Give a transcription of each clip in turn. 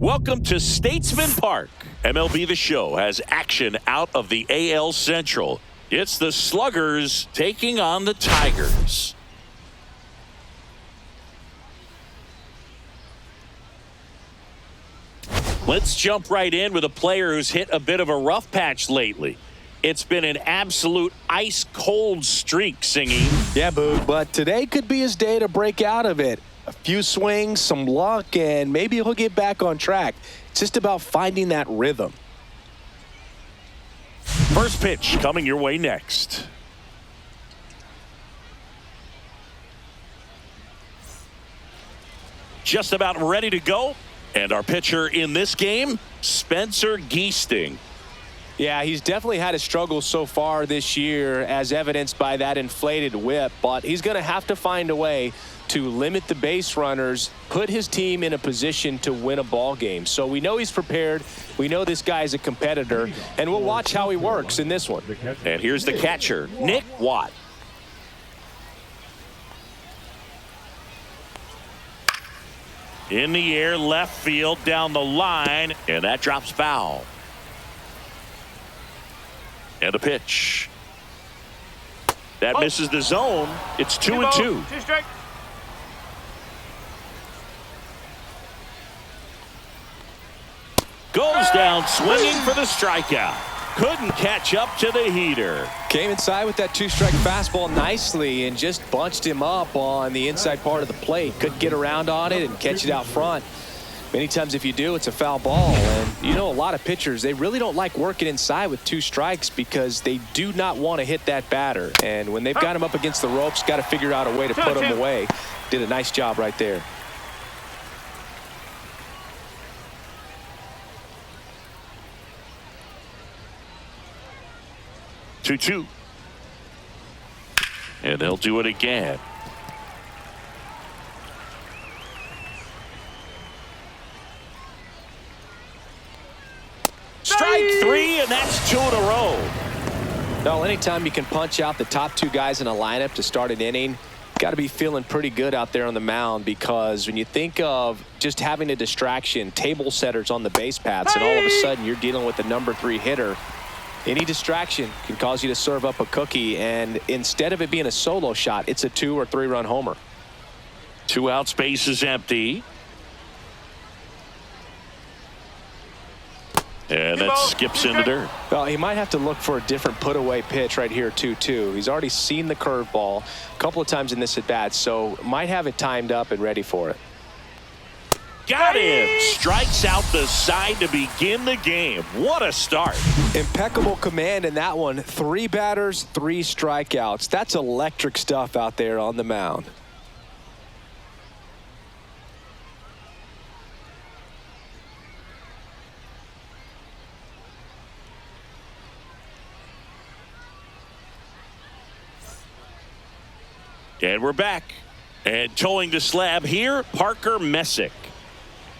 Welcome to Statesman Park. MLB The Show has action out of the AL Central. It's the Sluggers taking on the Tigers. Let's jump right in with a player who's hit a bit of a rough patch lately. It's been an absolute ice-cold streak, Singy. Yeah, Boog, but today could be his day to break out of it. A few swings, some luck, and maybe he'll get back on track. It's just about finding that rhythm. First pitch coming your way next. Just about ready to go. And our pitcher in this game, Spencer Geesting. Yeah, he's definitely had his struggles so far this year, as evidenced by that inflated whip. But he's going to have to find a way to limit the base runners, put his team in a position to win a ball game. So we know he's prepared. We know this guy's a competitor, and we'll watch how he works in this one. And here's the catcher, Nick Watt. In the air, left field, down the line, and that drops foul. And a pitch. That misses the zone. It's 2-2. 2 strike. Goes down swinging for the strikeout. Couldn't catch up to the heater. Came inside with that 2-strike fastball nicely and just bunched him up on the inside part of the plate. Couldn't get around on it and catch it out front. Many times if you do, it's a foul ball. And you know, a lot of pitchers, they really don't like working inside with 2 strikes because they do not want to hit that batter. And when they've got him up against the ropes, got to figure out a way to put him away. Did a nice job right there. Two. And they'll do it again. Strike 3, and that's 2 in a row. Well, anytime you can punch out the top 2 guys in a lineup to start an inning, got to be feeling pretty good out there on the mound, because when you think of just having a distraction, table setters on the base paths, and all of a sudden you're dealing with the number 3 hitter, any distraction can cause you to serve up a cookie, and instead of it being a solo shot, it's a 2 or 3 run homer. 2 outs, base is empty. And that skips into dirt. Well, he might have to look for a different put-away pitch right here, 2-2. He's already seen the curveball a couple of times in this at-bat, so might have it timed up and ready for it. Got him. Strikes out the side to begin the game. What a start. Impeccable command in that one. 3 batters, 3 strikeouts. That's electric stuff out there on the mound. And we're back. And towing the slab here, Parker Messick.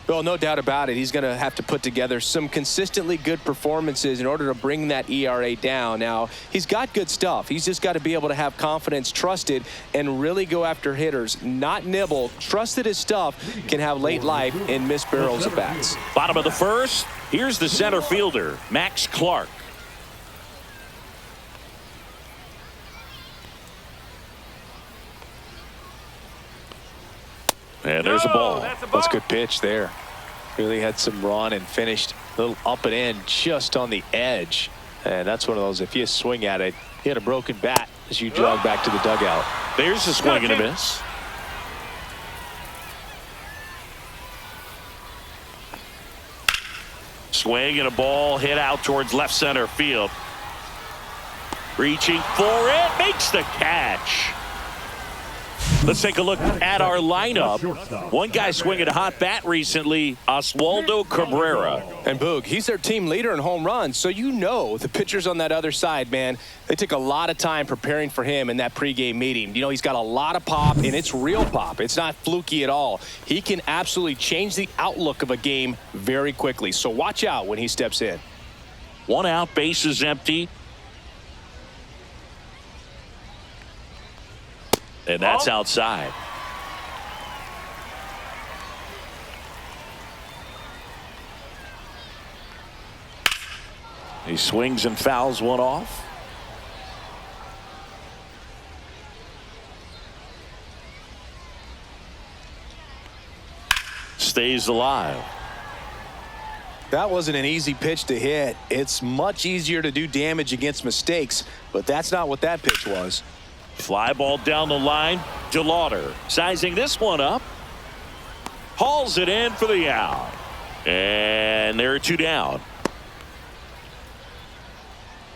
Well, no doubt about it. He's going to have to put together some consistently good performances in order to bring that ERA down. Now, he's got good stuff. He's just got to be able to have confidence, trust it, and really go after hitters. Not nibble. Trust that his stuff can have late life and miss barrels of bats. Bottom of the first, here's the center fielder, Max Clark. And there's a ball. That's a good pitch there. Really had some run and finished a little up and in just on the edge. And that's one of those, if you swing at it, you had a broken bat as you jog back to the dugout. There's a swing and a miss. Swing and a ball hit out towards left center field. Reaching for it, makes the catch. Let's take a look at our lineup. One guy swinging a hot bat recently, Oswaldo Cabrera. And Boog, he's their team leader in home runs, so you know the pitchers on that other side, man, they took a lot of time preparing for him in that pregame meeting. You know, he's got a lot of pop, and it's real pop. It's not fluky at all. He can absolutely change the outlook of a game very quickly, so watch out when he steps in. 1 out, base is empty. And that's outside. He swings and fouls one off. Stays alive. That wasn't an easy pitch to hit. It's much easier to do damage against mistakes, but that's not what that pitch was. Fly ball down the line. DeLauder sizing this one up. Hauls it in for the out. And there are two down.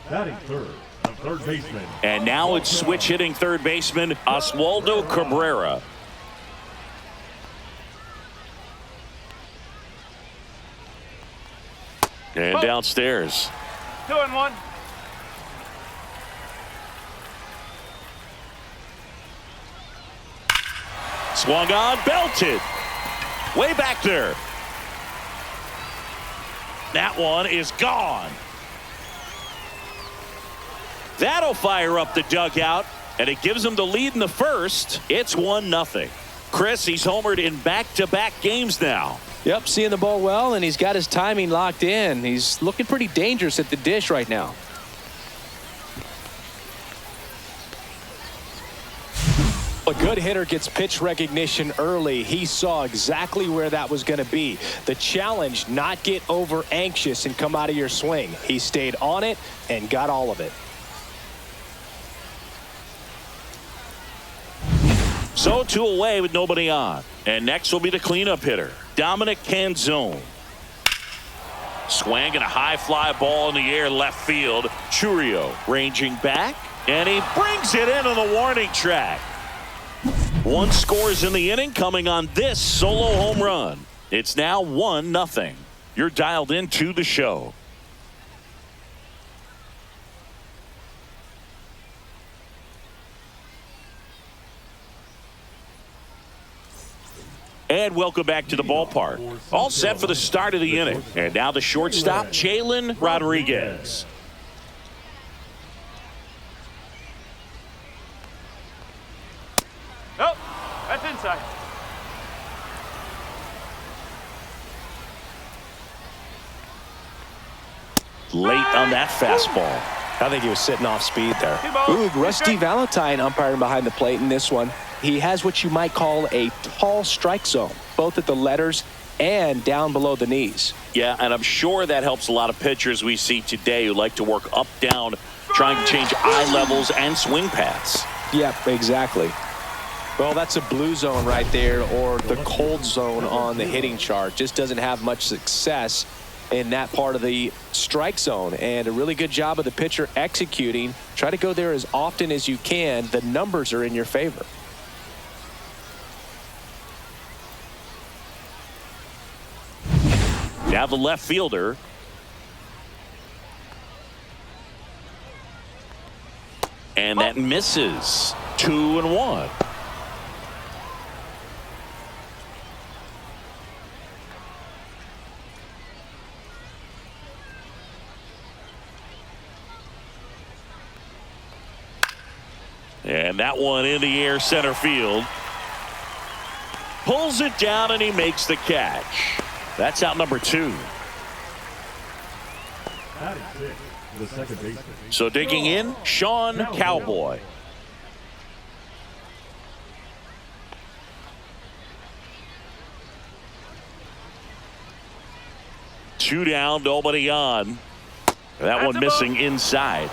Batting third, the third baseman. And now it's switch hitting third baseman Oswaldo Cabrera. And downstairs. 2-1. Swung on, belted. Way back there. That one is gone. That'll fire up the dugout, and it gives them the lead in the first. It's 1-0. Chris, he's homered in back-to-back games now. Yep, seeing the ball well, and he's got his timing locked in. He's looking pretty dangerous at the dish right now. A good hitter gets pitch recognition early. He saw exactly where that was going to be. The challenge, not get over anxious and come out of your swing. He stayed on it and got all of it. So 2 away with nobody on. And next will be the cleanup hitter, Dominic Canzone. Swang and a high fly ball in the air left field. Churio ranging back, and he brings it in on the warning track. 1 scores in the inning coming on this solo home run. It's now 1-0. You're dialed into the show. And welcome back to the ballpark. All set for the start of the inning. And now the shortstop, Jalen Rodriguez. Nope, that's inside. Late on that fastball. I think he was sitting off speed there. Ooh, Rusty Valentine umpiring behind the plate in this one. He has what you might call a tall strike zone, both at the letters and down below the knees. Yeah, and I'm sure that helps a lot of pitchers we see today who like to work up, down, trying to change eye levels and swing paths. Yep, exactly. Well, that's a blue zone right there, or the cold zone on the hitting chart. Just doesn't have much success in that part of the strike zone, and a really good job of the pitcher executing. Try to go there as often as you can. The numbers are in your favor. Now the left fielder. And that misses. 2-1. And that one in the air center field. Pulls it down and he makes the catch. That's out number 2. Batting sixth, the second baseman. So digging in, Sean Cowboy. Two down, nobody on. That one missing inside.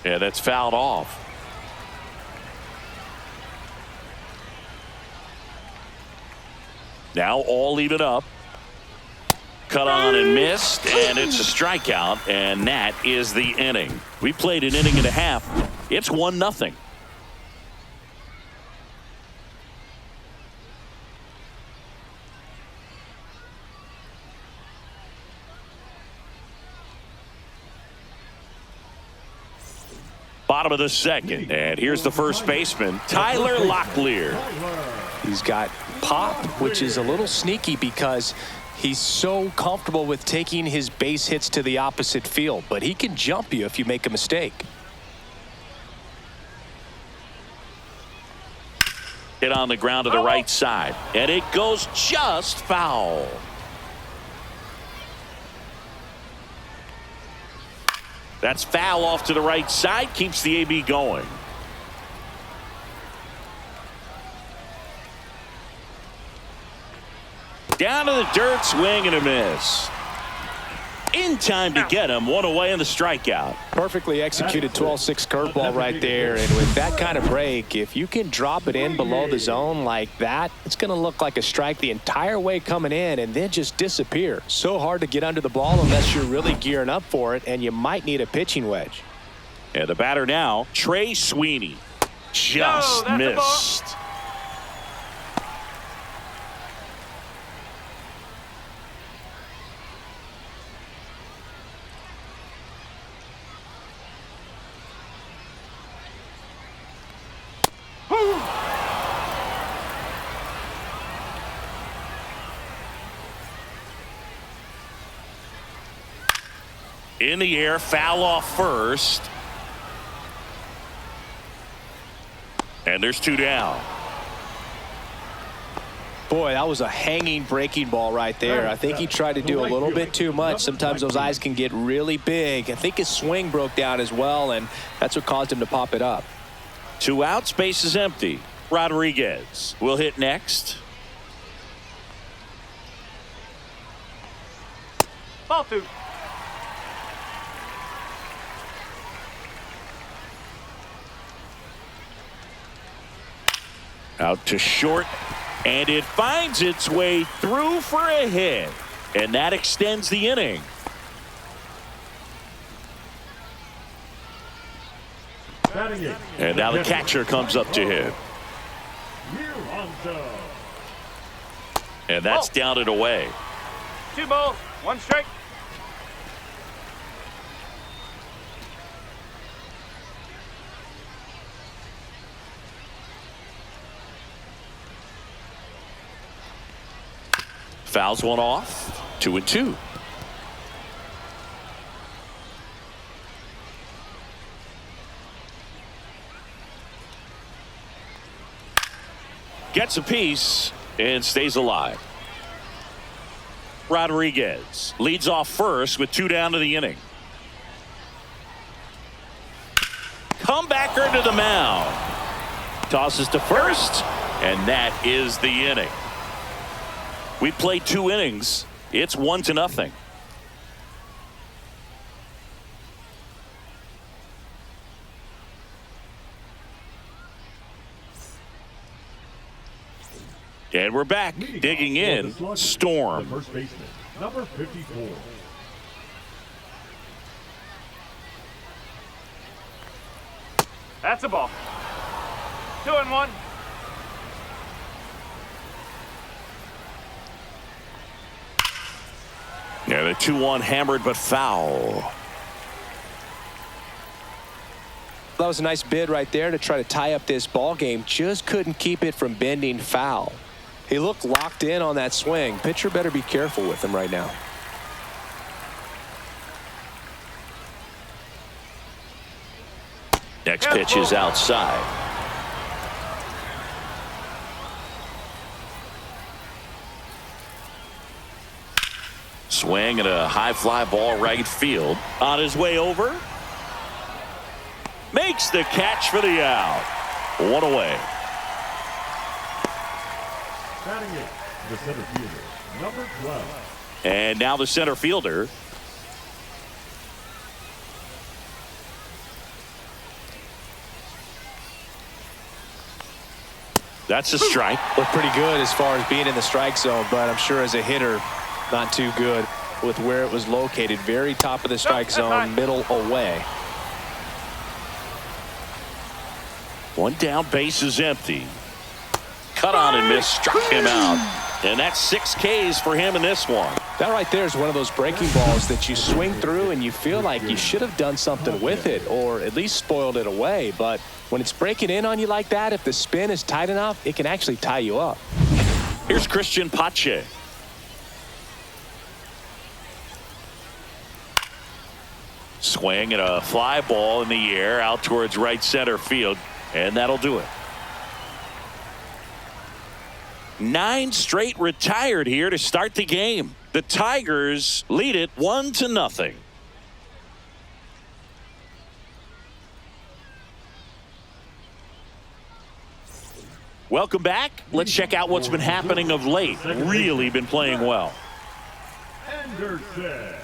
Yeah, that's fouled off. Now all even up. Cut on and missed, and it's a strikeout, and that is the inning. We played an inning and a half. It's 1-0. Bottom of the second, and here's the first baseman, Tyler Locklear. He's got pop, which is a little sneaky because he's so comfortable with taking his base hits to the opposite field, but he can jump you if you make a mistake. Hit on the ground to the right side. And it goes just foul. That's foul off to the right side. Keeps the AB going. Down to the dirt, swing and a miss. In time to get him. One away in the strikeout. Perfectly executed 12-6 curveball right there. And with that kind of break, if you can drop it in below the zone like that, it's going to look like a strike the entire way coming in and then just disappear. So hard to get under the ball unless you're really gearing up for it, and you might need a pitching wedge. And the batter now, Trey Sweeney. Just missed. In the air, foul off first. And there's two down. Boy, that was a hanging breaking ball right there. I think he tried to do a little bit too much. Sometimes those eyes can get really big. I think his swing broke down as well, and that's what caused him to pop it up. 2 out, space is empty. Rodriguez will hit next. Ball 2. Out to short, and it finds its way through for a hit, and that extends the inning. And now the catcher comes up to hit. And that's down and away. 2 balls, 1 strike. Fouls one off. 2-2. Gets a piece and stays alive. Rodriguez leads off first with 2 down to the inning. Comebacker to the mound. Tosses to first, and that is the inning. We played 2 innings. It's 1-0. And we're back. Digging in, Storm. First baseman, number 54. That's a ball. 2-1. Yeah, the 2-1 hammered but foul. That was a nice bid right there to try to tie up this ball game. Just couldn't keep it from bending foul. He looked locked in on that swing. Pitcher better be careful with him right now. Next pitch is outside. Swing and a high fly ball right field. On his way over. Makes the catch for the out. 1 away. Batting it, the center fielder, number 12. And now the center fielder. That's a strike. Looked pretty good as far as being in the strike zone, but I'm sure as a hitter, not too good with where it was located. Very top of the strike zone, middle away. 1 down, base is empty. Cut on and miss, struck him out. And that's 6 Ks for him in this one. That right there is one of those breaking balls that you swing through and you feel like you should have done something with it or at least spoiled it away. But when it's breaking in on you like that, if the spin is tight enough, it can actually tie you up. Here's Christian Pache. Swing and a fly ball in the air out towards right center field, and that'll do it. 9 straight retired here to start the game. The Tigers lead it 1-0. Welcome back. Let's check out what's been happening of late. Really been playing well. Anderson.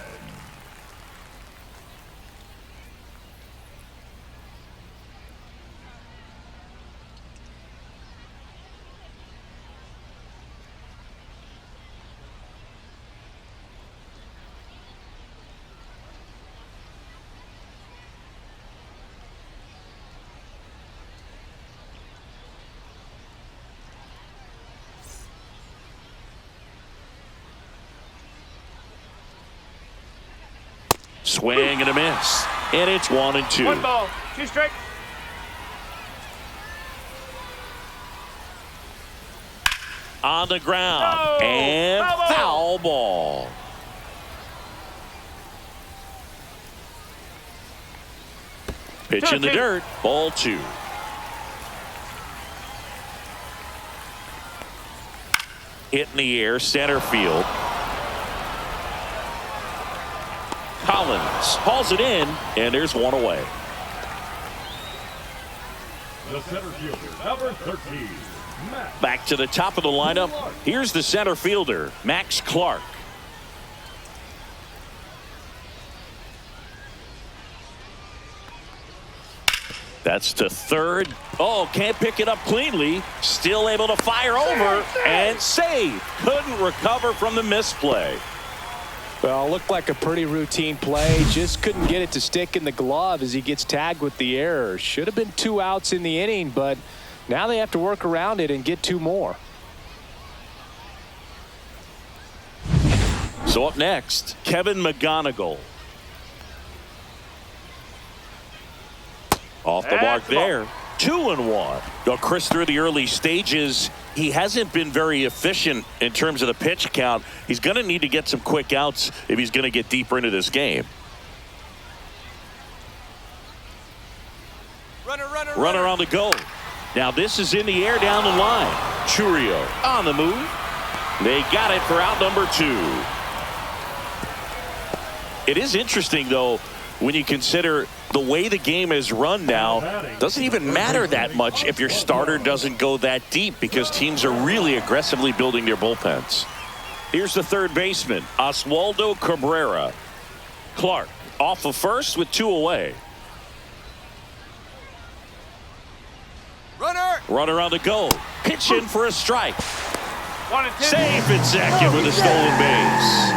Swing and a miss. And it's 1-2. 1 ball, 2 strikes. On the ground. No. And Foul ball. foul ball. Pitch in the 2-2. dirt. Ball 2. Hit in the air. Center field. Collins hauls it in, and there's one away. The center fielder, number 13, Max. Back to the top of the lineup. Here's the center fielder, Max Clark. That's to third. Oh, can't pick it up cleanly. Still able to fire over and save. Couldn't recover from the misplay. Well, looked like a pretty routine play. Just couldn't get it to stick in the glove as he gets tagged with the error. Should have been 2 outs in the inning, but now they have to work around it and get 2 more. So up next, Kevin McGonigal. Off the mark there. 2-1. Now, Chris, through the early stages, he hasn't been very efficient in terms of the pitch count. He's going to need to get some quick outs if he's going to get deeper into this game. Runner on the go. Now this is in the air down the line. Churio on the move. They got it for out number 2. It is interesting, though, when you consider the way the game is run now. Doesn't even matter that much if your starter doesn't go that deep, because teams are really aggressively building their bullpens. Here's the third baseman, Oswaldo Cabrera. Clark off of first with 2 away. Runner on the go. Pitch in for a strike. 1-2. Safe at second with a stolen base.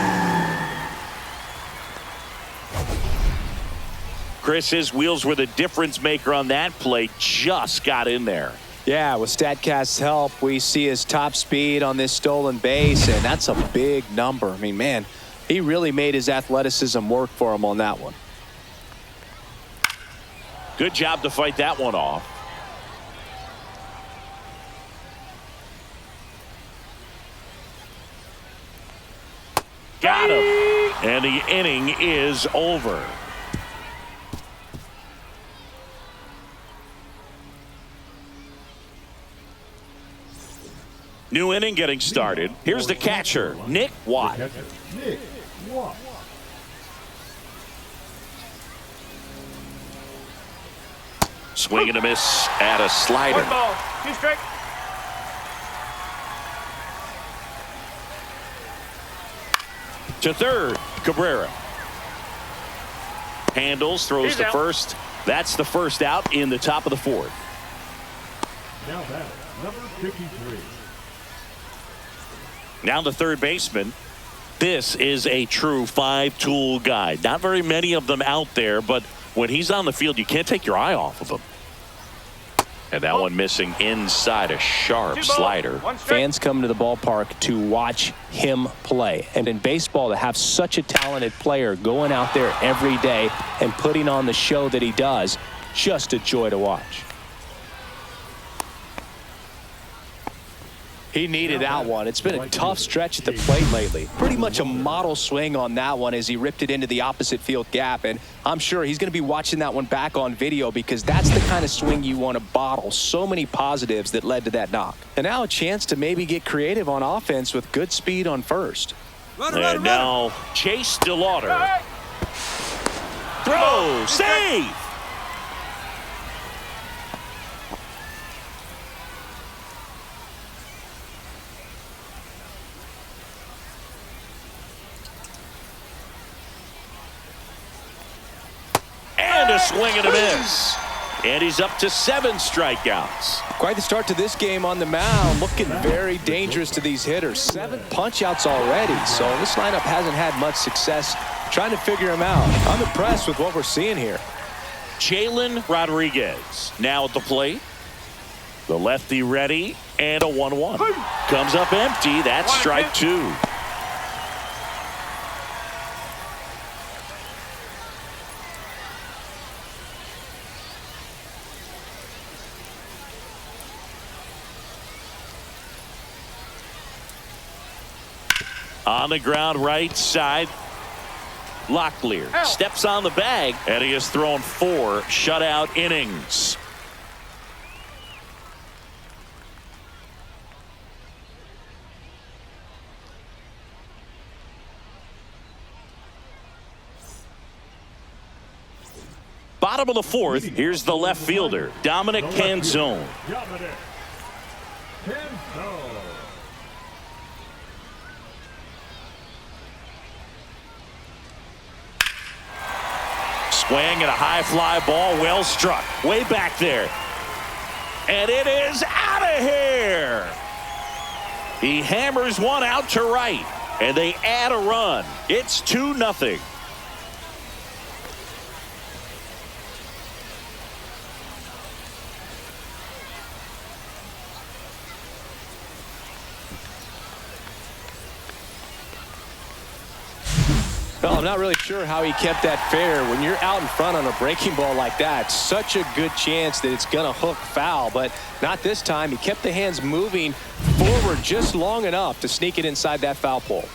Chris, his wheels were the difference maker on that play. Just got in there. Yeah, with StatCast's help, we see his top speed on this stolen base, and that's a big number. I mean, man, he really made his athleticism work for him on that one. Good job to fight that one off. Got him. And the inning is over. New inning getting started. Here's the catcher, Nick Watt. Nick Watt. Swing and a miss at a slider. 1 ball, 2 strikes. To third, Cabrera. Handles, throws He's to out. first. That's the first out in the top of the 4th. Now batting, number 53. Now the third baseman. This is a true 5-tool guy. Not very many of them out there, but when he's on the field, you can't take your eye off of him. And that one missing inside, a sharp 2 balls, slider. 1 strike. Fans come to the ballpark to watch him play. And in baseball, to have such a talented player going out there every day and putting on the show that he does, just a joy to watch. He needed that one. It's been a tough stretch at the plate lately. Pretty much a model swing on that one as he ripped it into the opposite field gap. And I'm sure he's going to be watching that one back on video because that's the kind of swing you want to bottle. So many positives that led to that knock. And now a chance to maybe get creative on offense with good speed on first. And now Chase DeLauder. Throw, save. And a swing and a miss. And he's up to 7 strikeouts. Quite the start to this game on the mound. Looking very dangerous to these hitters. 7 punch-outs already. So this lineup hasn't had much success trying to figure him out. I'm impressed with what we're seeing here. Jalen Rodriguez now at the plate. The lefty ready, and a 1-1. Comes up empty. That's strike 2. On the ground right side, Locklear steps on the bag, and he has thrown 4 shutout innings. Bottom of the 4th, here's the left fielder, Dominic Canzone. Dominic Canzone. Swing and a high fly ball, well struck, way back there. And it is out of here. He hammers one out to right, and they add a run. It's 2-0. Well, I'm not really sure how he kept that fair. When you're out in front on a breaking ball like that, such a good chance that it's going to hook foul, but not this time. He kept the hands moving forward just long enough to sneak it inside that foul pole.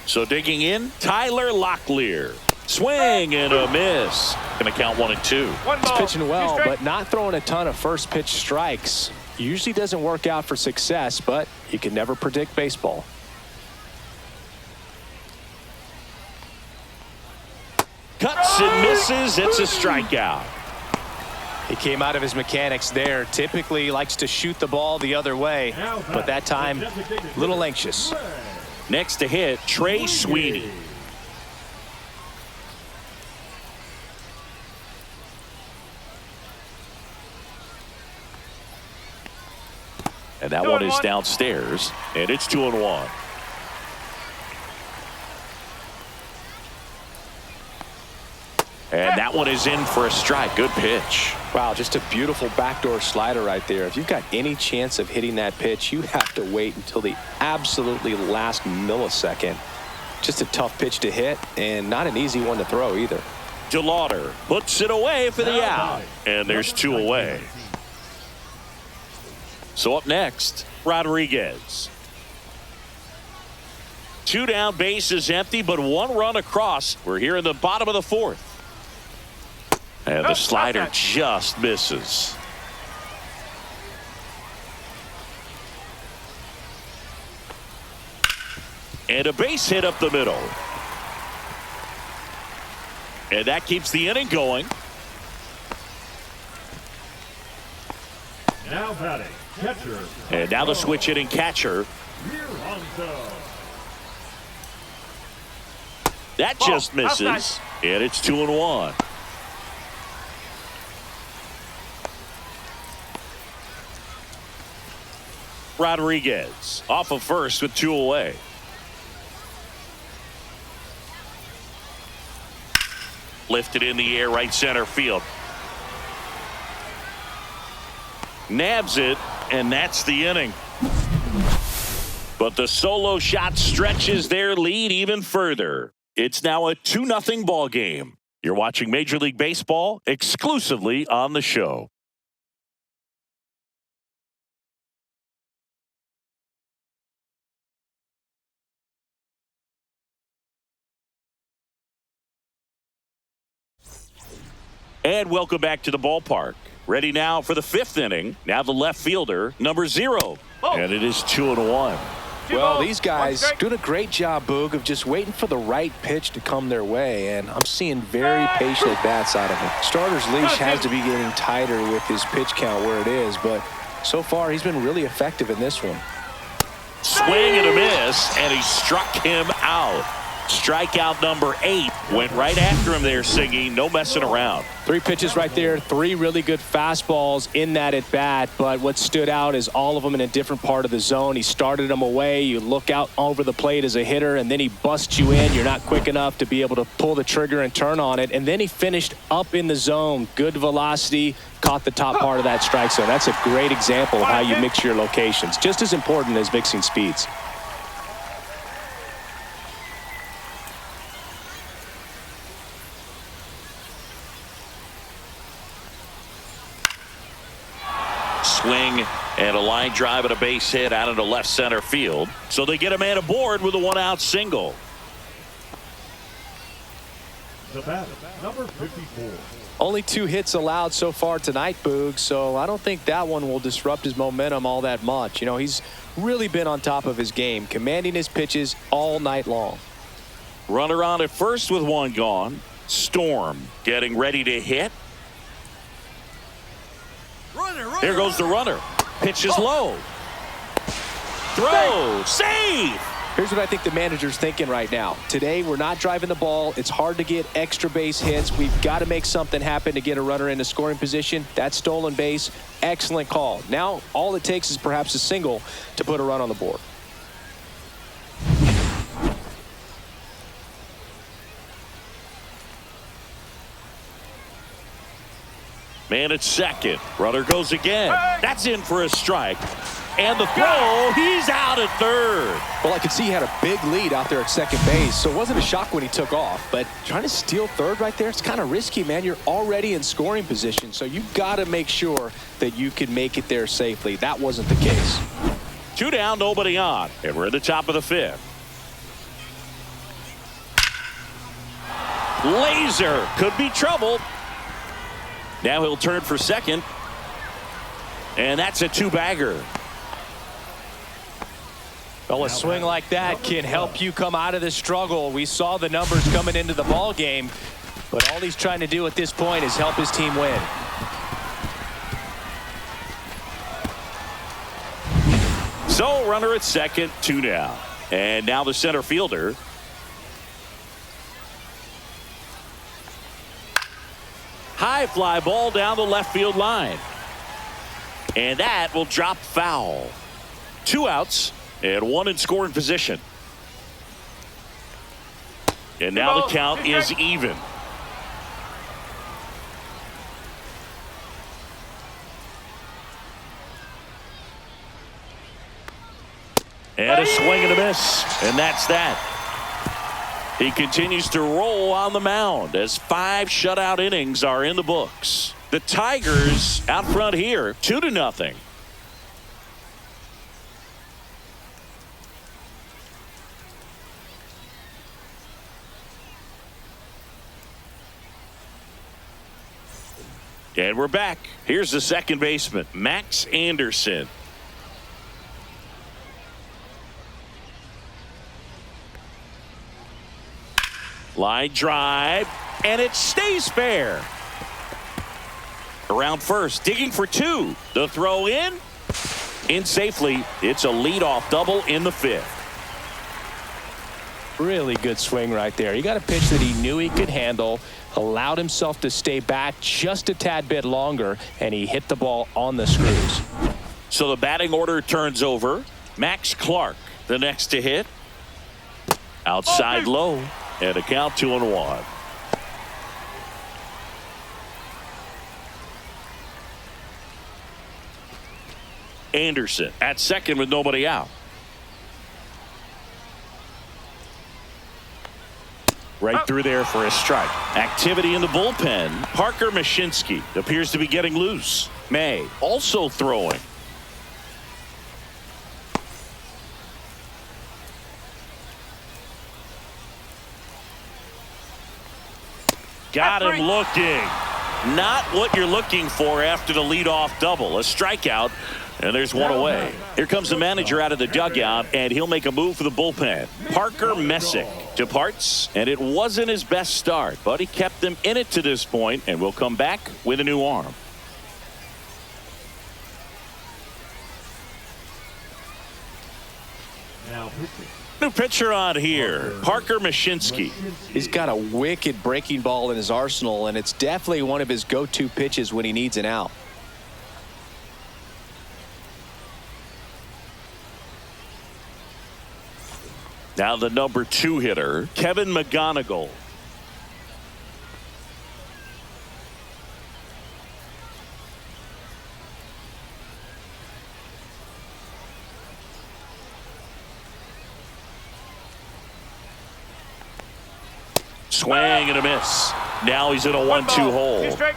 So digging in, Tyler Locklear. Swing and a miss. Going to count 1 and 2. He's pitching well, but not throwing a ton of first pitch strikes. Usually doesn't work out for success, but you can never predict baseball. Cuts and misses. It's a strikeout. He came out of his mechanics there. Typically likes to shoot the ball the other way, but that time a little anxious. Next to hit, Trey Sweeney. And that one is downstairs, and it's 2-1. And that one is in for a strike. Good pitch. Wow, just a beautiful backdoor slider right there. If you've got any chance of hitting that pitch, you have to wait until the absolutely last millisecond. Just a tough pitch to hit, and not an easy one to throw either. DeLauder puts it away for the out. And there's 2 away. So up next, Rodriguez. 2 down, bases empty, but 1 run across. We're here in the bottom of the 4th. And the slider just misses. And a base hit up the middle. And that keeps the inning going. Now batting, catcher. And now the switch hitting catcher. That just misses. And it's 2-1. Rodriguez off of first with 2 away. Lifted in the air, right center field. Nabs it, and that's the inning. But the solo shot stretches their lead even further. It's now a 2-0 ball game. You're watching Major League Baseball exclusively on the show. And welcome back to the ballpark. Ready now for the 5th inning. Now the left fielder, number 0. And it is 2-1. Well, these guys doing a great job, Boog, of just waiting for the right pitch to come their way, and I'm seeing very patient at-bats out of him. Starter's leash has to be getting tighter with his pitch count where it is, but so far he's been really effective in this one. Swing and a miss, and he struck him out. Strikeout number 8 went right after him there, Siggy. No messing around. 3 pitches right there, 3 really good fastballs in that at bat, but what stood out is all of them in a different part of the zone. He started them away. You look out over the plate as a hitter, and then he busts you in. You're not quick enough to be able to pull the trigger and turn on it, and then he finished up in the zone. Good velocity, caught the top part of that strike zone. That's a great example of how you mix your locations. Just as important as mixing speeds. Swing and a line drive and a base hit out into left center field. So they get a man aboard with a 1-out single. The batter, number 54. Only 2 hits allowed so far tonight, Boog, so I don't think that one will disrupt his momentum all that much. You know, he's really been on top of his game, commanding his pitches all night long. Runner on at first with 1 gone. Storm getting ready to hit. Here goes the runner. Pitch is low. Throw. Save. Here's what I think the manager's thinking right now. Today, we're not driving the ball. It's hard to get extra base hits. We've got to make something happen to get a runner into scoring position. That stolen base, excellent call. Now, all it takes is perhaps a single to put a run on the board. Man at second. Runner goes again. That's in for a strike. And the throw, he's out at third. Well, I could see he had a big lead out there at second base, so it wasn't a shock when he took off. But trying to steal third right there, it's kind of risky, man. You're already in scoring position, so you've got to make sure that you can make it there safely. That wasn't the case. 2 down, nobody on. And we're at the top of the 5th. Laser could be trouble. Now he'll turn for second. And that's a 2-bagger. Well, a swing like that can help you come out of the struggle. We saw the numbers coming into the ball game, but all he's trying to do at this point is help his team win. So runner at second, 2 down. And now the center fielder. High fly ball down the left field line. And that will drop foul. 2 outs and 1 in scoring position. And now the count is even. And a swing and a miss. And that's that. He continues to roll on the mound as 5 shutout innings are in the books. The Tigers out front here, 2-0. And we're back. Here's the second baseman, Max Anderson. Line drive, and it stays fair. Around first, digging for 2. The throw in safely. It's a leadoff double in the 5th. Really good swing right there. He got a pitch that he knew he could handle, allowed himself to stay back just a tad bit longer, and he hit the ball on the screws. So the batting order turns over. Max Clark, the next to hit. Outside low, and a count 2-1. Anderson at second with nobody out. Right through there for a strike. Activity in the bullpen. Parker Mashinsky appears to be getting loose. May also throwing. Got him looking. Not what you're looking for after the leadoff double. A strikeout, and there's one away. Here comes the manager out of the dugout, and he'll make a move for the bullpen. Parker Messick departs, and it wasn't his best start, but he kept them in it to this point, and will come back with a new arm. Now pitching. New pitcher on here, Parker Mashinsky. He's got a wicked breaking ball in his arsenal, and it's definitely one of his go-to pitches when he needs an out. Now the number 2 hitter, Kevin McGonigal. Swing and a miss. Now he's in a 1-2 hole. 2 strike.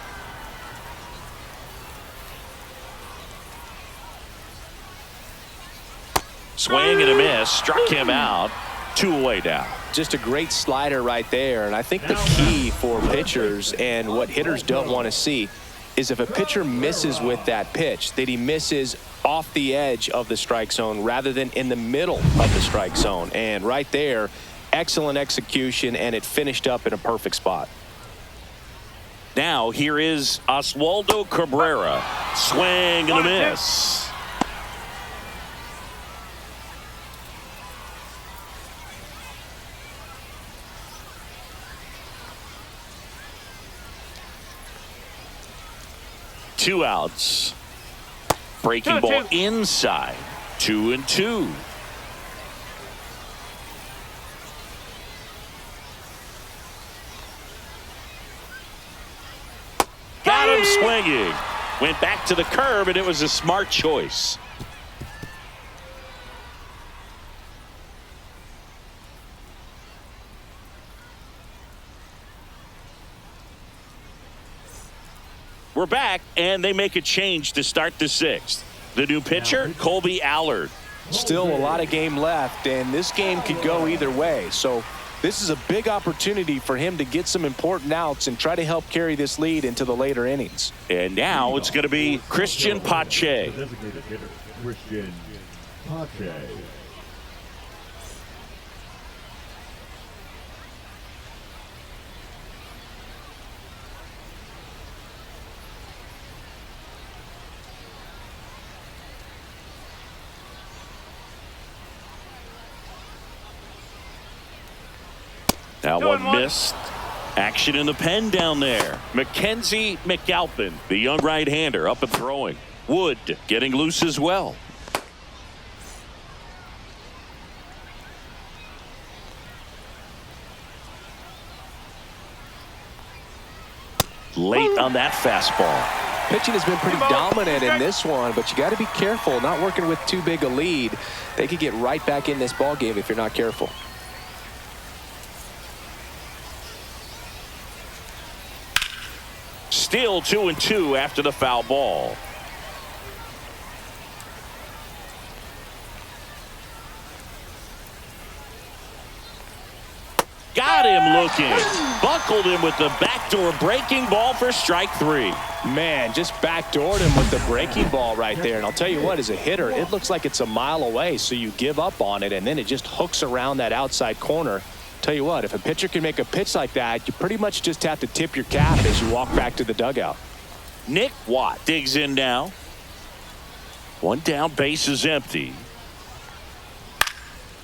Swing and a miss. Struck him out. 2 away now. Just a great slider right there. And I think the key for pitchers and what hitters don't want to see is if a pitcher misses with that pitch, that he misses off the edge of the strike zone rather than in the middle of the strike zone. And right there, excellent execution, and it finished up in a perfect spot. Now here is Oswaldo Cabrera. Swing and a miss. Two outs. Breaking ball inside. 2-2. Got him swinging. Went back to the curb, and it was a smart choice. We're back, and they make a change to start the 6th. The new pitcher, Colby Allard. Still a lot of game left, and this game could go either way. So this is a big opportunity for him to get some important outs and try to help carry this lead into the later innings. And now it's going to be Christian Pache. The designated hitter, Christian Pache. Now one missed. Action in the pen down there. Mackenzie McAlpin, the young right-hander, up and throwing. Wood getting loose as well. Late on that fastball. Pitching has been pretty dominant in this one, but you got to be careful. Not working with too big a lead. They could get right back in this ball game if you're not careful. Still 2-2 after the foul ball. Got him looking. Buckled him with the backdoor breaking ball for strike 3. Man, just backdoored him with the breaking ball right there. And I'll tell you what, as a hitter, it looks like it's a mile away. So you give up on it, and then it just hooks around that outside corner. Tell you what, if a pitcher can make a pitch like that, you pretty much just have to tip your cap as you walk back to the dugout. Nick Watt digs in now. One down, base is empty.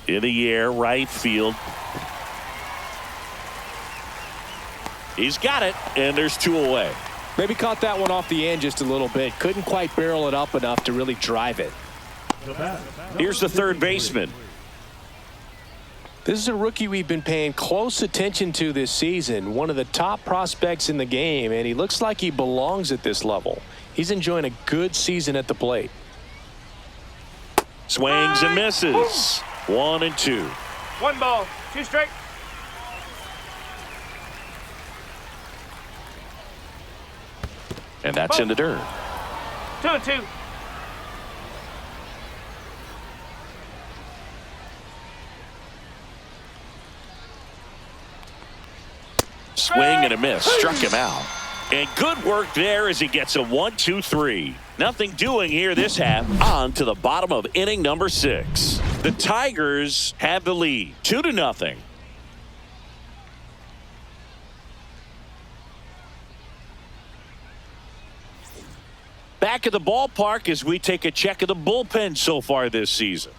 In the air, right field. He's got it, and there's 2 away. Maybe caught that one off the end just a little bit. Couldn't quite barrel it up enough to really drive it. Here's the third baseman. This is a rookie we've been paying close attention to this season. One of the top prospects in the game, and he looks like he belongs at this level. He's enjoying a good season at the plate. Swings and misses. 1-2. 1 ball, 2 strike. And that's in the dirt. 2-2. Swing and a miss. Struck him out. And good work there as he gets a 1-2-3. Nothing doing here this half. On to the bottom of inning number 6. The Tigers have the lead, 2-0. Back at the ballpark as we take a check of the bullpen so far this season.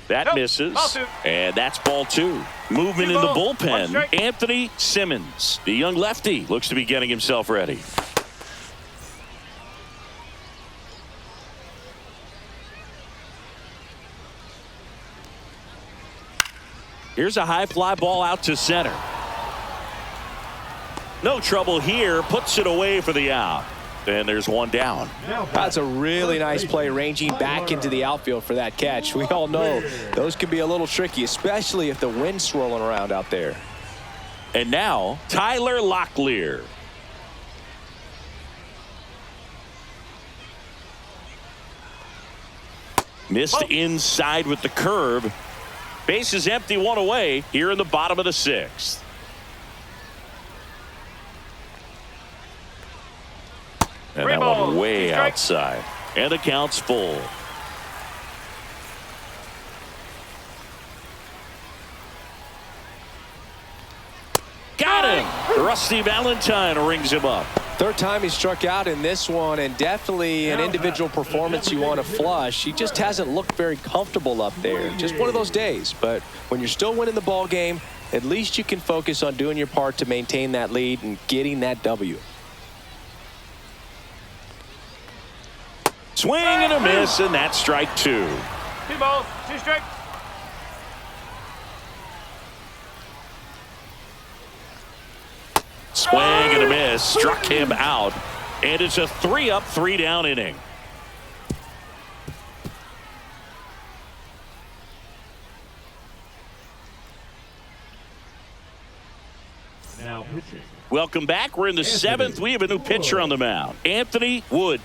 That misses, and that's ball 2. Movement in the bullpen, Anthony Simmons. The young lefty looks to be getting himself ready. Here's a high fly ball out to center. No trouble here, puts it away for the out. And there's one down. That's a really nice play, ranging back into the outfield for that catch. We all know those can be a little tricky, especially if the wind's swirling around out there. And now Tyler Locklear. Missed inside with the curve. Base is empty, one away here in the bottom of the 6th. And that one way outside. And the count's full. Got him! Rusty Valentine rings him up. Third time he struck out in this one, and definitely an individual performance you want to flush. He just hasn't looked very comfortable up there. Just one of those days. But when you're still winning the ball game, at least you can focus on doing your part to maintain that lead and getting that W. Swing and a miss, and that's strike 2. 2 balls, 2 strikes. Swing and a miss, struck him out, and it's a 3-up, 3-down inning. Now pitching. Welcome back. We're in the 7th. We have a new pitcher on the mound, Anthony Wood.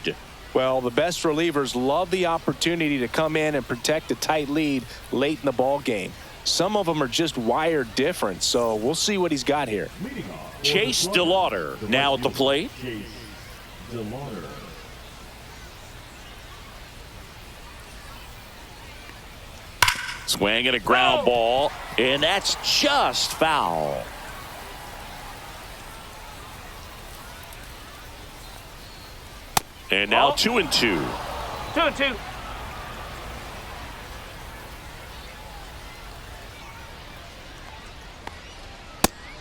Well, the best relievers love the opportunity to come in and protect a tight lead late in the ball game. Some of them are just wired different, so we'll see what he's got here. Chase DeLauder now at the plate. Chase DeLauder. Swing and a ground ball, and that's just foul. And now 2-2. 2-2.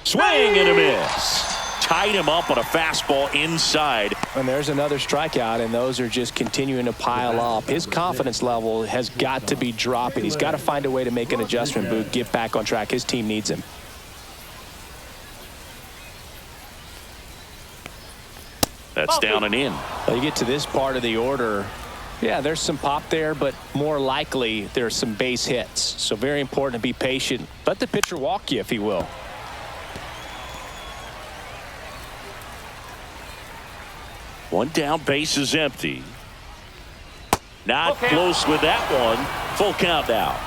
Swing and a miss. Tied him up on a fastball inside. And there's another strikeout, and those are just continuing to pile up. His confidence level has got to be dropping. He's got to find a way to make an adjustment, Boot, get back on track. His team needs him. That's down and in. Well, you get to this part of the order. Yeah, there's some pop there, but more likely there's some base hits. So very important to be patient. Let the pitcher walk you if he will. One down, base is empty. Not close with that one. Full count now.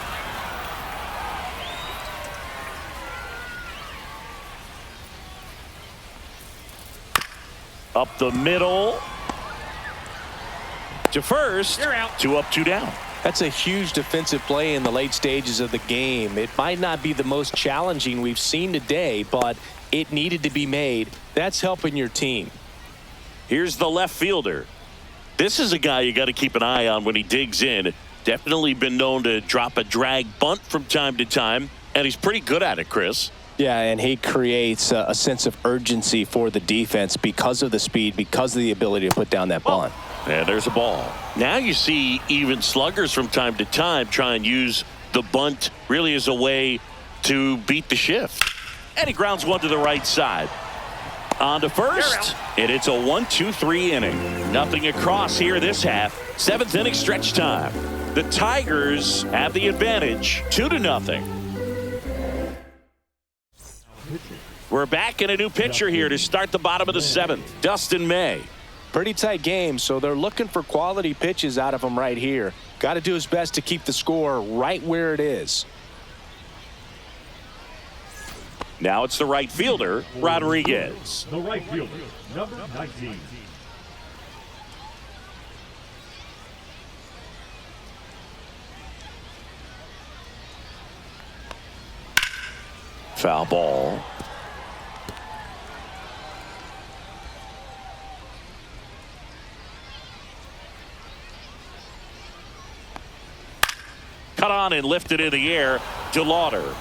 Up the middle. To first. 2 up, 2 down. That's a huge defensive play in the late stages of the game. It might not be the most challenging we've seen today, but it needed to be made. That's helping your team. Here's the left fielder. This is a guy you got to keep an eye on when he digs in. Definitely been known to drop a drag bunt from time to time, and he's pretty good at it, Chris. Yeah, and he creates a sense of urgency for the defense because of the speed, because of the ability to put down that bunt. And there's a ball. Now you see even sluggers from time to time try and use the bunt really as a way to beat the shift. And he grounds one to the right side. On to first, and it's a 1-2-3 inning. Nothing across here this half. 7th inning stretch time. The Tigers have the advantage, 2-0. We're back in a new pitcher here to start the bottom of the 7th. Dustin May. Pretty tight game, so they're looking for quality pitches out of him right here. Got to do his best to keep the score right where it is. Now it's the right fielder, Rodriguez. The right fielder, number 19. Foul ball. Cut on and lifted in the air. DeLauder.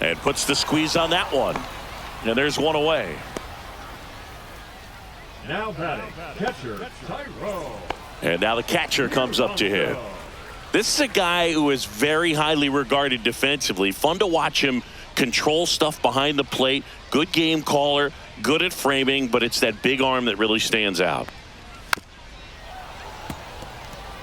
And puts the squeeze on that one. And there's one away. Now batting, catcher, Tyro. And now the catcher comes up to him. This is a guy who is very highly regarded defensively. Fun to watch him control stuff behind the plate. Good game caller, good at framing, but it's that big arm that really stands out.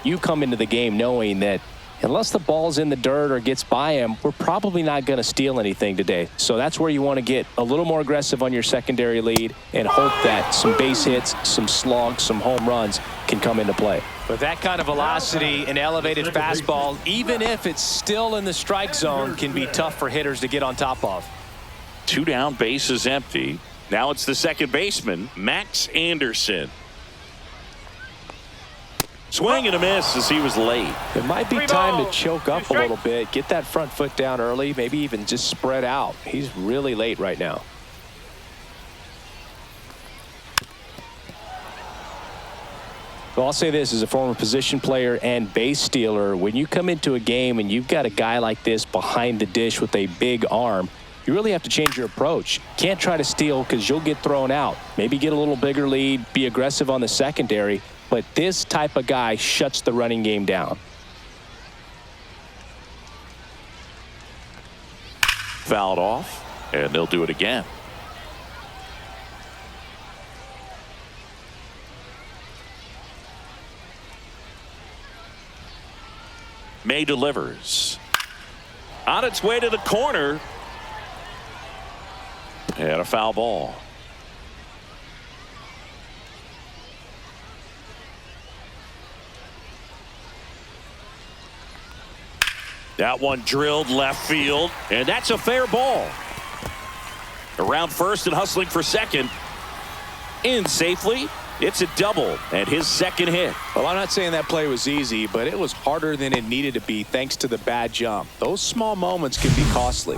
You come into the game knowing that unless the ball's in the dirt or gets by him, we're probably not going to steal anything today. So that's where you want to get a little more aggressive on your secondary lead and hope that some base hits, some slugs, some home runs can come into play. With that kind of velocity, an elevated fastball, even if it's still in the strike zone, can be tough for hitters to get on top of. 2 down, base is empty. Now it's the second baseman, Max Anderson. Swing and a miss as he was late. It might be time to choke up a little bit, get that front foot down early, maybe even just spread out. He's really late right now. Well, I'll say this as a former position player and base stealer, when you come into a game and you've got a guy like this behind the dish with a big arm, you really have to change your approach. Can't try to steal because you'll get thrown out. Maybe get a little bigger lead, be aggressive on the secondary. But this type of guy shuts the running game down. Fouled off, and they'll do it again. May delivers. On its way to the corner. And a foul ball. That one drilled left field, and that's a fair ball. Around first and hustling for second. In safely. It's a double and his second hit. Well, I'm not saying that play was easy, but it was harder than it needed to be thanks to the bad jump. Those small moments can be costly.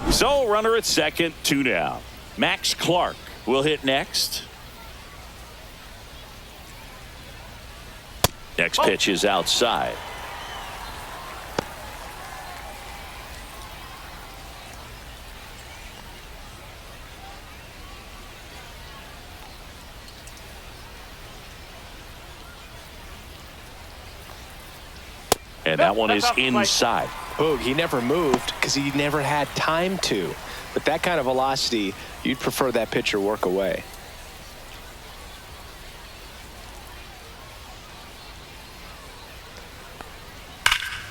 So runner at second, 2 down. Max Clark will hit next. Next pitch is outside. And that one is inside. Boog, he never moved because he never had time to. But that kind of velocity, you'd prefer that pitcher work away.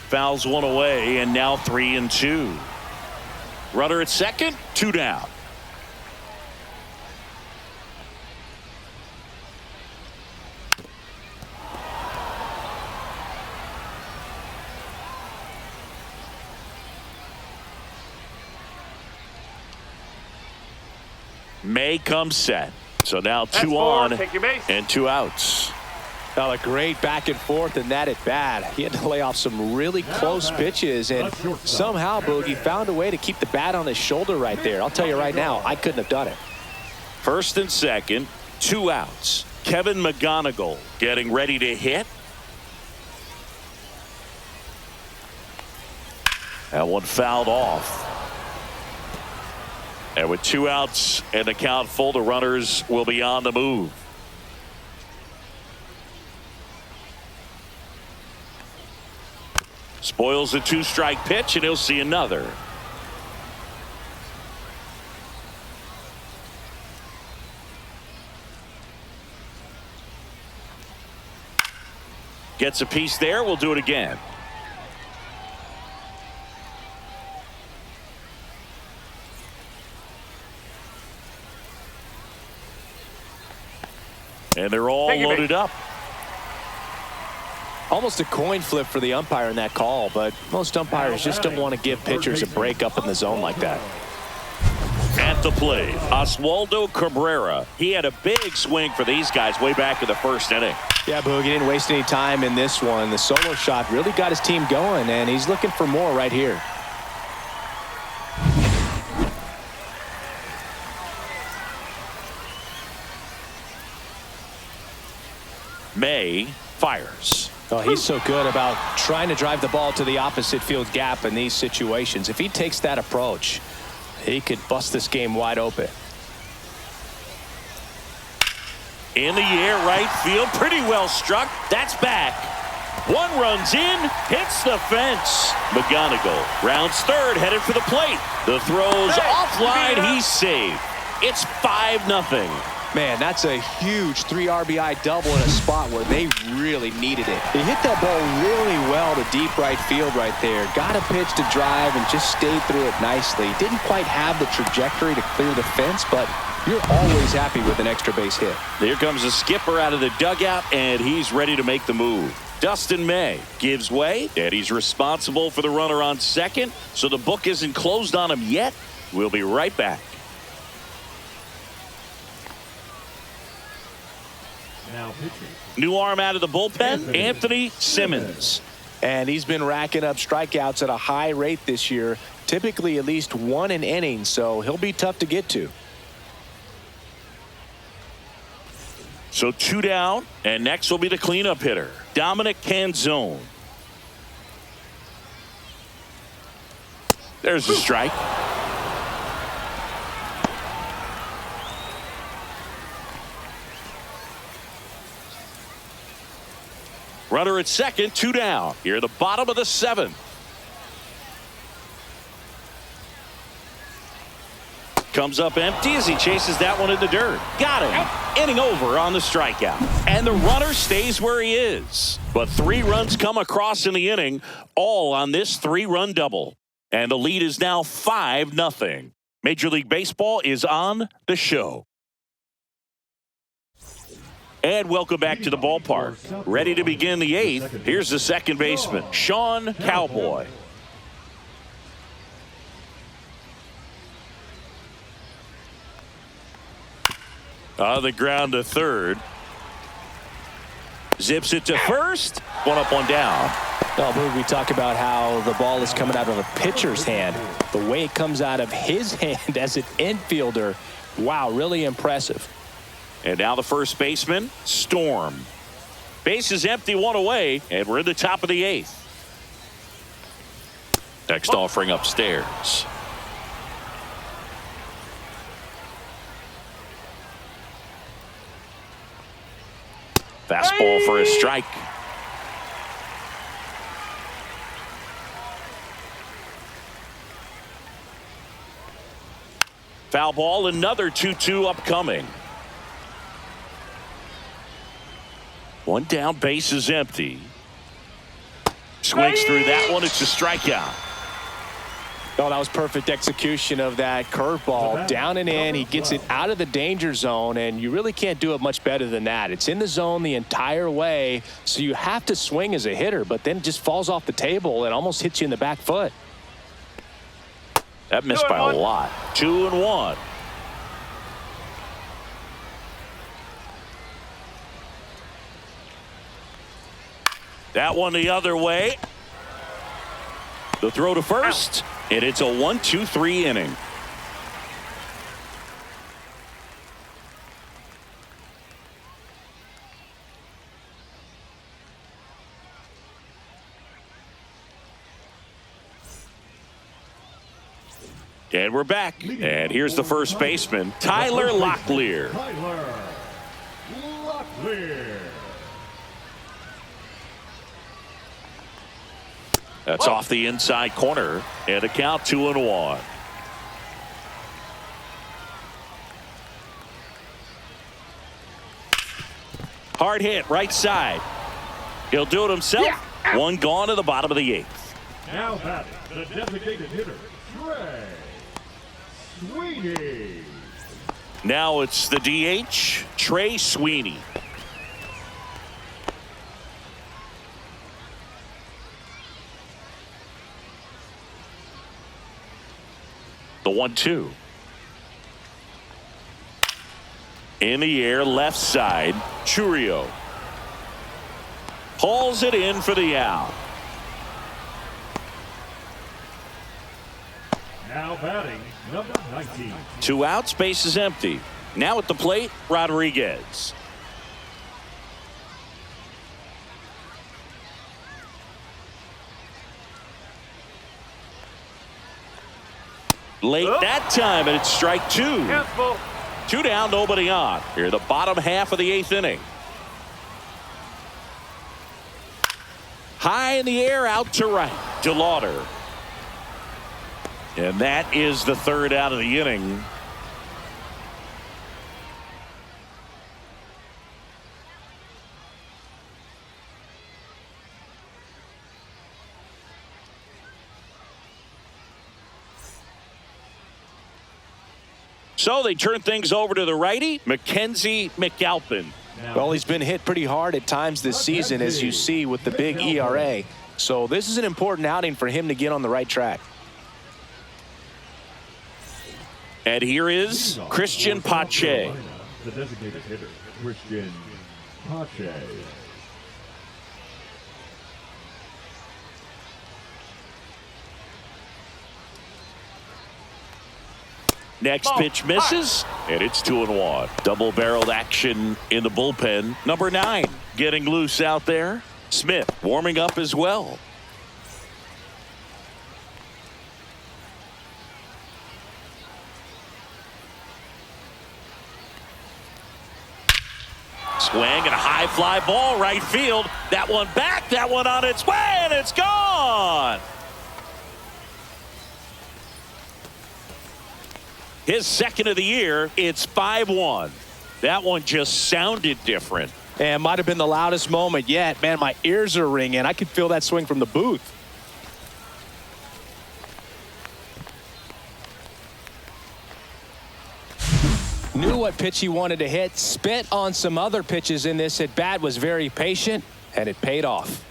Fouls one away, and now 3-2. Runner at second, 2 down. May comes set. So now 2 on and 2 outs. Now a great back and forth and that at bat. He had to lay off some really close pitches, and somehow Boogie found a way to keep the bat on his shoulder right there. I'll tell you right now, I couldn't have done it. First and second, 2 outs. Kevin McGonigal getting ready to hit. That one fouled off. And with 2 outs and the count full, the runners will be on the move. Spoils a 2-strike pitch, and he'll see another. Gets a piece there. We'll do it again. And they're all loaded up. Almost a coin flip for the umpire in that call, but most umpires just don't want to give pitchers a break up in the zone like that. At the plate, Oswaldo Cabrera. He had a big swing for these guys way back in the first inning. Yeah, Boog, he didn't waste any time in this one. The solo shot really got his team going, and he's looking for more right here. May fires. Oh, he's so good about trying to drive the ball to the opposite field gap in these situations. If he takes that approach, he could bust this game wide open. In the air, right field, pretty well struck. That's back. One runs in, hits the fence. McGonigal rounds third, headed for the plate. The throw's offline, he's saved. It's 5-0. Man, that's a huge 3 RBI double in a spot where they really needed it. He hit that ball really well to deep right field right there. Got a pitch to drive and just stayed through it nicely. Didn't quite have the trajectory to clear the fence, but you're always happy with an extra base hit. Here comes the skipper out of the dugout, and he's ready to make the move. Dustin May gives way, and he's responsible for the runner on second, so the book isn't closed on him yet. We'll be right back. Now pitching. New arm out of the bullpen, Anthony Simmons. And he's been racking up strikeouts at a high rate this year, typically at least 1 an inning, so he'll be tough to get to. So 2 down, and next will be the cleanup hitter, Dominic Canzone. There's the strike. Runner at second, 2 down. Here, the bottom of the 7th. Comes up empty as he chases that one in the dirt. Got him. Inning over on the strikeout. And the runner stays where he is. But 3 runs come across in the inning, all on this 3-run double. And the lead is now 5-0. Major League Baseball is on the show. And welcome back to the ballpark. Ready to begin the 8th. Here's the second baseman, Sean Cowboy. On the ground to third. Zips it to first. 1 up, 1 down. Oh, we talk about how the ball is coming out of a pitcher's hand. The way it comes out of his hand as an infielder. Wow, really impressive. And now the first baseman, Storm. Base is empty, 1 away, and we're in the top of the 8th. Next offering upstairs. Fastball for a strike. Foul ball, another 2-2 upcoming. 1 down, base is empty. Swings through that one. It's a strikeout. Oh, that was perfect execution of that curveball. Down and in. He gets it out of the danger zone, and you really can't do it much better than that. It's in the zone the entire way, so you have to swing as a hitter, but then it just falls off the table and almost hits you in the back foot. That missed by a lot. 2-1. That one the other way. The throw to first, and it's a 1-2-3 inning. And we're back. And here's the first baseman, Tyler Locklear. Tyler Locklear. That's off the inside corner, and a count 2-1. Hard hit, right side. He'll do it himself. Yeah. One gone to the bottom of the 8th. Now batting, the designated hitter, Trey Sweeney. Now it's the DH, Trey Sweeney. The 1-2. In the air, left side, Churio. Hauls it in for the out. Now batting, number 19. 2 outs, base is empty. Now at the plate, Rodriguez. Late that time, and it's strike 2. Count's full. 2 down, nobody on. Here, the bottom half of the 8th inning. High in the air, out to right. DeLauder. And that is the 3rd out of the inning. So they turn things over to the righty, Mackenzie McAlpin. Well, he's been hit pretty hard at times this season, as you see with the big ERA. So this is an important outing for him to get on the right track. And here is Christian Pache. The designated hitter, Christian Pache. Next pitch misses, and it's 2-1. Double-barreled action in the bullpen. Number 9 getting loose out there. Smith warming up as well. Swing and a high fly ball right field. That one back, that one on its way, and it's gone. His 2nd of the year. It's 5-1. That one just sounded different. And might have been the loudest moment yet. Man, my ears are ringing. I could feel that swing from the booth. Knew what pitch he wanted to hit. Spit on some other pitches in this at bat. Was very patient, and it paid off.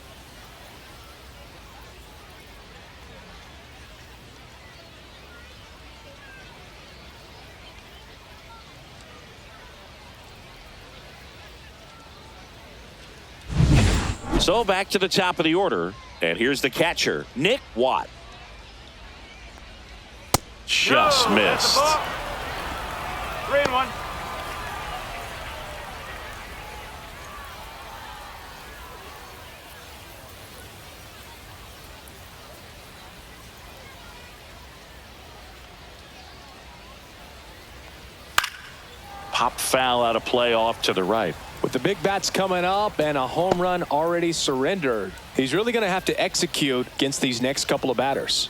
So back to the top of the order, and here's the catcher, Nick Watt. Just missed. 3-1. Pop foul out of play off to the right. With the big bats coming up and a home run already surrendered, he's really going to have to execute against these next couple of batters.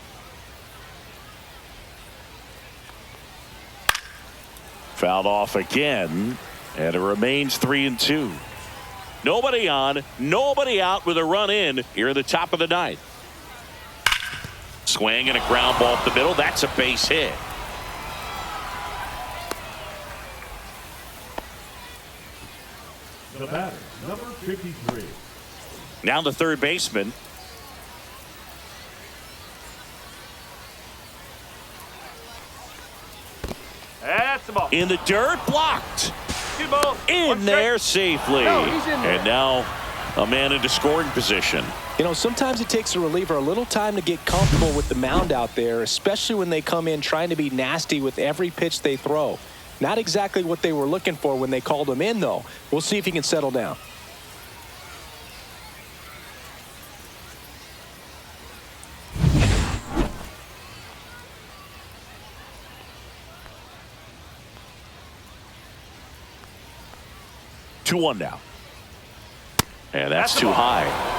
Fouled off again, and it remains 3-2. Nobody on, nobody out with a run in here at the top of the 9th. Swing and a ground ball up the middle. That's a base hit. The batter, number 53. Now the 3rd baseman. That's the ball. In the dirt, blocked. 2 balls. In there safely. No, he's in there. And now a man into scoring position. You know, sometimes it takes a reliever a little time to get comfortable with the mound out there, especially when they come in trying to be nasty with every pitch they throw. Not exactly what they were looking for when they called him in, though. We'll see if he can settle down. Two one now. And that's too high.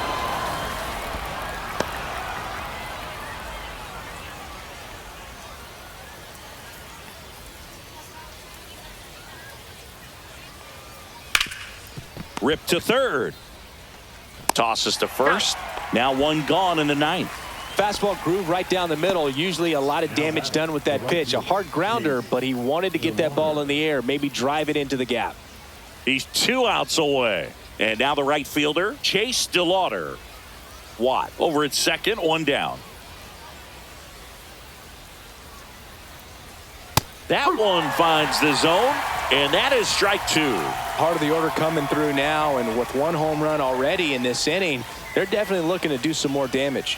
Ripped to third. Tosses to first. Now one gone in the ninth. Fastball groove right down the middle. Usually a lot of damage done with that pitch. A hard grounder, but he wanted to get that ball in the air, maybe drive it into the gap. He's 2 outs away. And now the right fielder, Chase DeLauder. Watt over at second, 1 down. That one finds the zone, and that is strike 2. Part of the order coming through now, and with 1 home run already in this inning, they're definitely looking to do some more damage.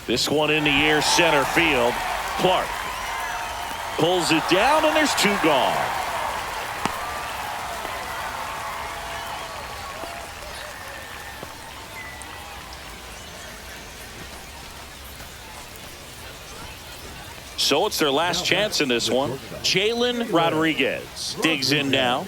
This one in the air center field. Clark pulls it down, and there's 2 gone. So it's their last chance in this one. Jalen Rodriguez digs in now.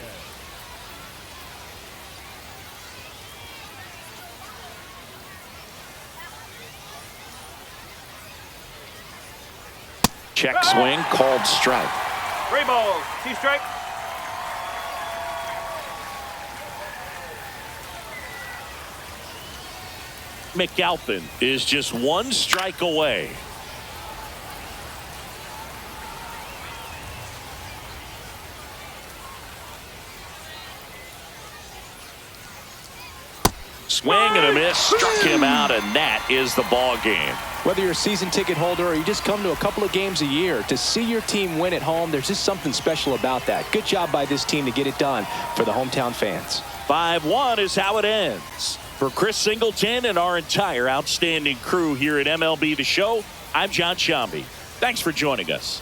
Check swing, called strike. 3 balls, 2 strikes. McAlpin is just 1 strike away. Swing and a miss, struck him out, and that is the ball game. Whether you're a season ticket holder or you just come to a couple of games a year, to see your team win at home, there's just something special about that. Good job by this team to get it done for the hometown fans. 5-1 is how it ends. For Chris Singleton and our entire outstanding crew here at MLB The Show, I'm John Shambi. Thanks for joining us.